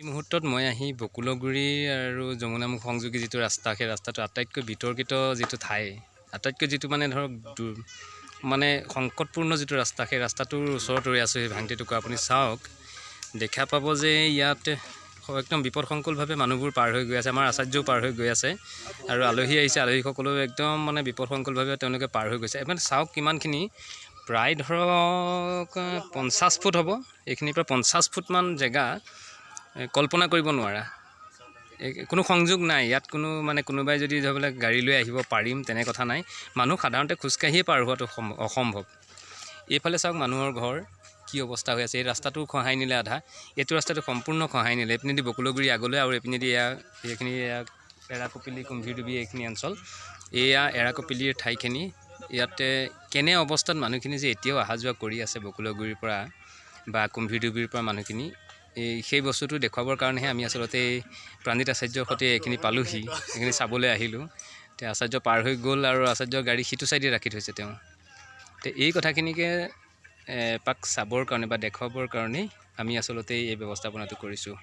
মুহূৰ্তত মই আহি বকুলগুৰি আৰু যমুনামুখ সংযোগী যিটো ৰাস্তা, সেই ৰাস্তাটো আটাইতকৈ বিতৰ্কিত যিটো ঠাই, আটাইতকৈ যিটো মানে ধৰক মানে সংকটপূৰ্ণ যিটো ৰাস্তা, সেই ৰাস্তাটোৰ ওচৰত ৰৈ আছোঁ। সেই ভাঙটিটোকো আপুনি চাওক, দেখা পাব যে ইয়াত একদম বিপদসংকুলভাৱে মানুহবোৰ পাৰ হৈ গৈ আছে। আমাৰ আচাৰ্যও পাৰ হৈ গৈ আছে আৰু আলহী আহিছে, আলহীসকলেও একদম মানে বিপদসংকুলভাৱে তেওঁলোকে পাৰ হৈ গৈছে। মানে চাওক কিমানখিনি, প্ৰায় ধৰক 50 ফুট হ'ব। এইখিনিৰ পৰা 50 ফুটমান জেগা কল্পনা কৰিব নোৱাৰা, কোনো সংযোগ নাই ইয়াত। কোনো মানে কোনোবাই যদি ধৰক গাড়ী লৈ আহিব পাৰিম তেনে কথা নাই। মানুহ সাধাৰণতে খোজকাঢ়িয়ে পাৰ হোৱাটো অসম্ভৱ। এইফালে চাওক মানুহৰ ঘৰ কি অৱস্থা হৈ আছে। এই ৰাস্তাটো খহাই নিলে আধা, এইটো ৰাস্তাটো সম্পূৰ্ণ খহাই নিলে। এইপিনেদি বকুলগুৰি আগলৈ আৰু এইপিনেদি এইখিনি এৰাকপিলি, কুম্ভীৰডুবি এইখিনি অঞ্চল, এয়া এৰাকপিলিৰ ঠাইখিনি। ইয়াতে কেনে অৱস্থাত মানুহখিনি যে এতিয়াও অহা যোৱা কৰি আছে বকুলগুৰিৰ পৰা বা কুম্ভীৰডুবিৰ পৰা মানুহখিনি, সেই বস্তুটো দেখুৱাবৰ কাৰণেহে আমি আচলতে এই প্ৰাণজিৎ আচাৰ্যৰ সৈতে এইখিনি পালোহি, এইখিনি চাবলৈ আহিলোঁ। তেওঁ আচাৰ্য পাৰ হৈ গ'ল আৰু আচাৰ্যৰ গাড়ী সিটো চাইডে ৰাখি থৈছে তেওঁ। তো এই কথাখিনিকে এপাক চাবৰ কাৰণে বা দেখুৱাবৰ কাৰণেই আমি আচলতে এই ব্যৱস্থাপনাটো কৰিছোঁ।